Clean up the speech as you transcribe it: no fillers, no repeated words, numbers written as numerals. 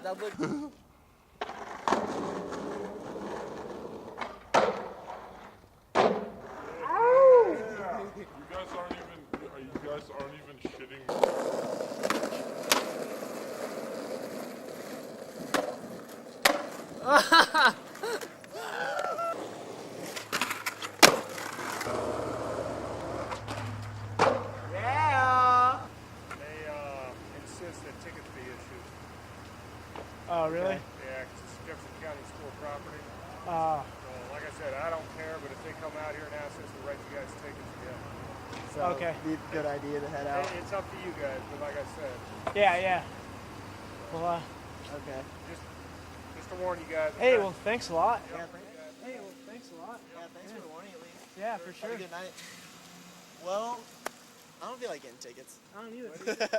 that looked. You guys aren't even shitting. Yeah. They insist that tickets be issued. Oh, really? Yeah, 'cause it's Jefferson County school property. Uh, So, like I said, I don't care, but if they come out here and ask us to write you guys tickets, yeah. So, Okay. Be a good idea to head out. It's up to you guys, but like I said, yeah. Well, Okay. just to warn you guys. hey, well, thanks a lot. Yeah, Hey, well, thanks a lot. thanks for the warning at least. Yeah, for sure. Have a good night. Well, I don't feel like getting tickets. I don't either. You said